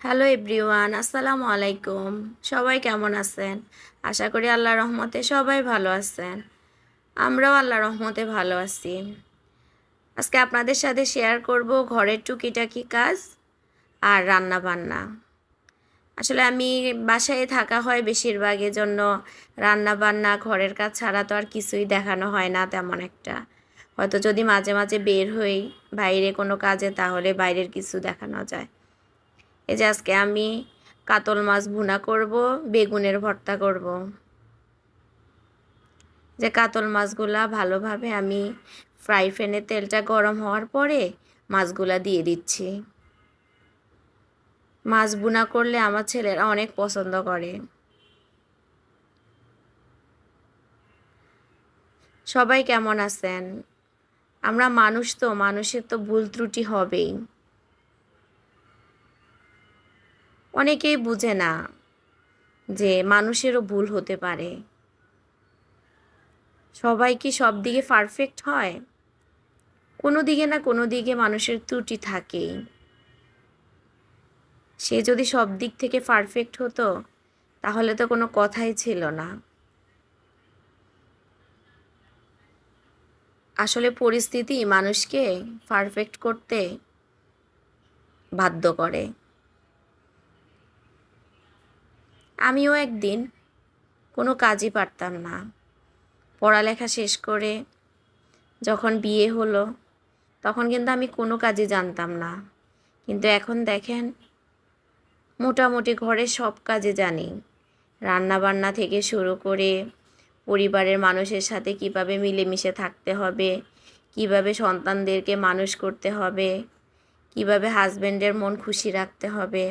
Hello everyone, আসসালামু আলাইকুম। সবাই কেমন আছেন? আশা করি আল্লাহর রহমতে সবাই ভালো আছেন। আমরাও আল্লাহর রহমতে ভালো আছি। আজকে আপনাদের সাথে শেয়ার করব ঘরের টুকিটাকি কাজ আর রান্না বান্না। আসলে আমি বাসায় থাকা হয় বেশিরভাগ, জন্য রান্না বান্না ঘরের কাজ ছাড়া তো আর কিছুই দেখানো হয় না তেমন একটা। হয়তো যদি মাঝে মাঝে বের হই বাইরে কোনো কাজে, তাহলে বাইরের কিছু দেখানো যায়। এই যে আজকে আমি কাতল মাছ ভুনা করব, বেগুনের ভর্তা করব। যে কাতল মাছগুলা ভালোভাবে আমি ফ্রাই প্যানে তেলটা গরম হওয়ার পরে মাছগুলা দিয়ে দিচ্ছি। মাছ ভুনা করলে আমার ছেলেরা অনেক পছন্দ করে। সবাই কেমন আছেন? আমরা মানুষ, তো মানুষের তো ভুল ত্রুটি হবেই। অনেকেই বুঝে না যে মানুষেরও ভুল হতে পারে। সবাই কি সব দিকে পারফেক্ট হয়? কোনো দিকে না কোনো দিকে মানুষের ত্রুটি থাকেই। সে যদি সব দিক থেকে পারফেক্ট হতো, তাহলে তো কোনো কথাই ছিল না। আসলে পরিস্থিতি মানুষকে পারফেক্ট করতে বাধ্য করে। আমিও একদিন কোনো কাজই পারতাম না। পড়ালেখা শেষ করে যখন বিয়ে হলো, তখন কিন্তু আমি কোনো কাজই জানতাম না। কিন্তু এখন দেখেন, মোটামুটি ঘরের সব কাজে জানি। রান্না বান্না থেকে শুরু করে পরিবারের মানুষের সাথে কিভাবে মিলেমিশে থাকতে হবে, কিভাবে সন্তানদেরকে মানুষ করতে হবে, কিভাবে হাজবেন্ডের মন খুশি রাখতে হবে।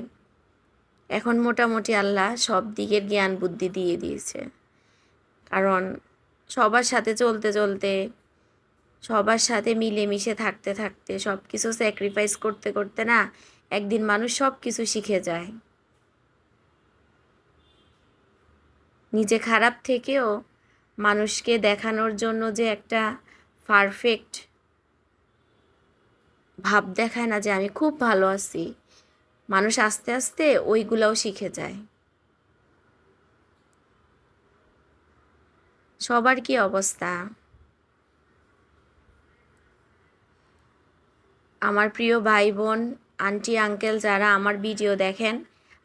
এখন মোটামুটি আল্লাহ সব দিকের জ্ঞান বুদ্ধি দিয়ে দিয়েছে। কারণ সবার সাথে চলতে চলতে, সবার সাথে মিলেমিশে থাকতে থাকতে, সব কিছু স্যাক্রিফাইস করতে করতে না একদিন মানুষ সব কিছু শিখে যায়। নিজে খারাপ থেকেও মানুষকে দেখানোর জন্য যে একটা পারফেক্ট ভাব দেখায় না যে আমি খুব ভালো আছি, মানুষ আস্তে আস্তে ওইগুলাও শিখে যায়। সবার কি অবস্থা? আমার প্রিয় ভাই বোন, আন্টি আঙ্কেল যারা আমার ভিডিও দেখেন,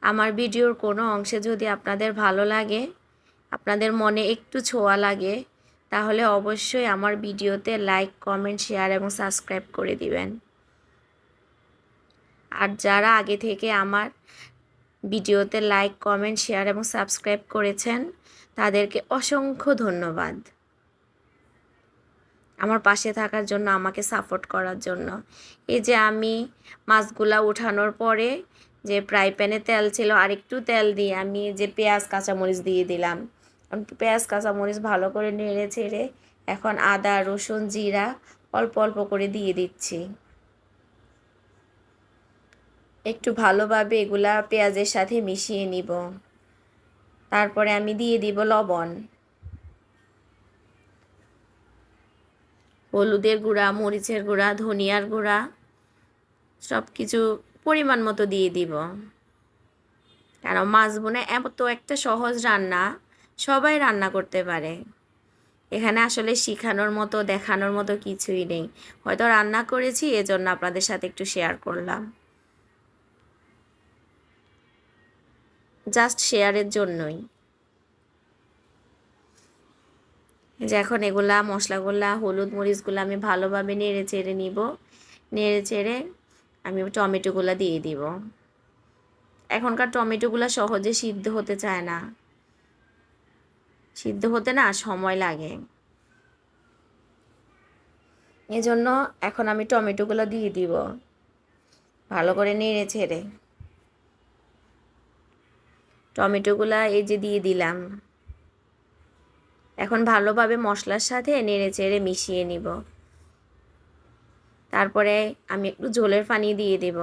আমার ভিডিওর কোনো অংশে যদি আপনাদের ভালো লাগে, আপনাদের মনে একটু ছোঁয়া লাগে, তাহলে অবশ্যই আমার ভিডিওতে লাইক, কমেন্ট, শেয়ার এবং সাবস্ক্রাইব করে দিবেন। আর যারা আগে থেকে আমার ভিডিওতে লাইক, কমেন্ট, শেয়ার এবং সাবস্ক্রাইব করেছেন, তাদেরকে অসংখ্য ধন্যবাদ আমার পাশে থাকার জন্য, আমাকে সাপোর্ট করার জন্য। এই যে আমি মাছগুলা উঠানোর পরে যে ফ্রাই প্যানে তেল ছিল, আর একটু তেল দিয়ে আমি যে পেঁয়াজ কাঁচামরিচ দিয়ে দিলাম। পেঁয়াজ কাঁচামরিচ ভালো করে নেড়ে ছেড়ে এখন আদা, রসুন, জিরা অল্প অল্প করে দিয়ে দিচ্ছি। একটু ভালোভাবে এগুলা পেঁয়াজের সাথে মিশিয়ে নিব। তারপরে আমি দিয়ে দিব লবণ, হলুদের গুঁড়া, মরিচের গুঁড়া, ধনিয়ার গুঁড়া, সব কিছু পরিমাণ মতো দিয়ে দিব। কারণ মাছ বোনা এত একটা সহজ রান্না, সবাই রান্না করতে পারে। এখানে আসলে শেখানোর মতো, দেখানোর মতো কিছুই নেই। হয়তো রান্না করেছি, এজন্য আপনাদের সাথে একটু শেয়ার করলাম, জাস্ট শেয়ারের জন্যই। যে এখন এগুলা মশলাগুলা, হলুদ মরিচগুলো আমি ভালোভাবে নেড়ে চেড়ে নিব। নেড়ে চেড়ে আমি টমেটোগুলো দিয়ে দিব। এখনকার টমেটোগুলো সহজে সিদ্ধ হতে চায় না, সিদ্ধ হতে না সময় লাগে। এজন্য এখন আমি টমেটোগুলো দিয়ে দিব, ভালো করে নেড়ে ছেড়ে। টমেটোগুলা এই যে দিয়ে দিলাম। এখন ভালোভাবে মশলার সাথে নেড়ে চেড়ে মিশিয়ে নিব। তারপরে আমি একটু ঝোলের পানি দিয়ে দেব,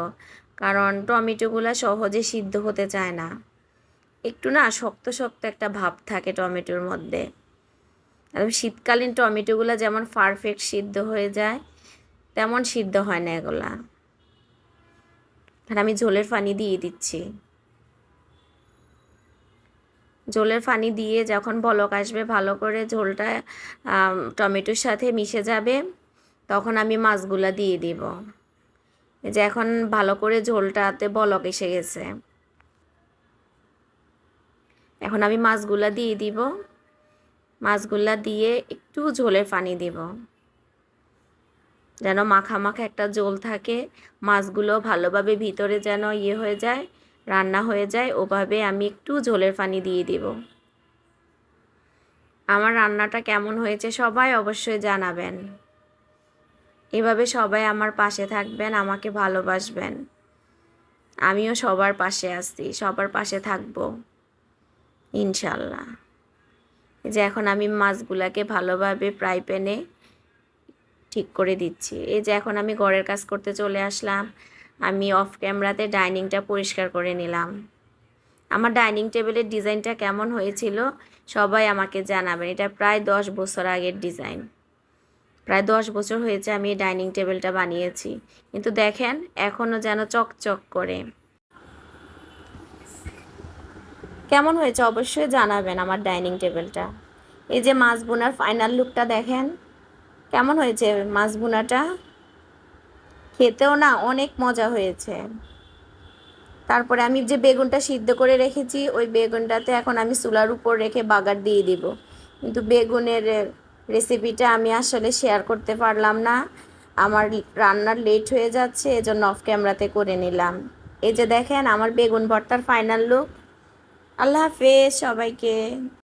কারণ টমেটোগুলো সহজে সিদ্ধ হতে চায় না। একটু না শক্ত শক্ত একটা ভাব থাকে টমেটোর মধ্যে। আর শীতকালীন টমেটোগুলো যেমন পারফেক্ট সিদ্ধ হয়ে যায়, তেমন সিদ্ধ হয় না এগুলা। আর আমি ঝোলের পানি দিয়ে দিচ্ছি। ঝোলের পানি দিয়ে যখন বলক আসবে, ভালো করে ঝোলটা টমেটোর সাথে মিশে যাবে, তখন আমি মাছগুলা দিয়ে দিব। এই যে এখন ভালো করে ঝোলটাতে বলক এসে গেছে। এখন আমি মাছগুলা দিয়ে দিব। মাছগুলা দিয়ে একটু ঝোলের পানি দিব, যেন মাখা মাখা একটা ঝোল থাকে, মাছগুলো ভালোভাবে ভিতরে যেন হয়ে যায়, রান্না হয়ে যায়। ওভাবে আমি একটু ঝোলের পানি দিয়ে দিব। আমার রান্নাটা কেমন হয়েছে সবাই অবশ্যই জানাবেন। এভাবে সবাই আমার পাশে থাকবেন, আমাকে ভালোবাসবেন। আমিও সবার পাশে আছি, সবার পাশে থাকবো ইনশাল্লাহ। যে এখন আমি মাছগুলাকে ভালোভাবে ফ্রাই প্যানে ঠিক করে দিচ্ছি। এই যে এখন আমি ঘরের কাজ করতে চলে আসলাম। আমি অফ ক্যামেরাতে ডাইনিংটা পরিষ্কার করে নিলাম। আমার ডাইনিং টেবিলের ডিজাইনটা কেমন হয়েছিল সবাই আমাকে জানাবেন। এটা প্রায় 10 বছর আগের ডিজাইন। প্রায় 10 বছর হয়েছে আমি এই ডাইনিং টেবিলটা বানিয়েছি, কিন্তু দেখেন এখনও যেন চকচক করে। কেমন হয়েছে অবশ্যই জানাবেন আমার ডাইনিং টেবিলটা। এই যে মাছ বোনার ফাইনাল লুকটা দেখেন কেমন হয়েছে। মাছ বোনাটা খেতেও না অনেক মজা হয়েছে। তারপরে আমি যে বেগুনটা সিদ্ধ করে রেখেছি, ওই বেগুনটাতে এখন আমি চুলার উপর রেখে বাগার দিয়ে দিব। কিন্তু বেগুনের রেসিপিটা আমি আসলে শেয়ার করতে পারলাম না, আমার রান্নার লেট হয়ে যাচ্ছে, এজন্য অফ ক্যামেরাতে করে নিলাম। এই যে দেখেন আমার বেগুন ভর্তার ফাইনাল লুক। আল্লাহ হাফেজ সবাইকে।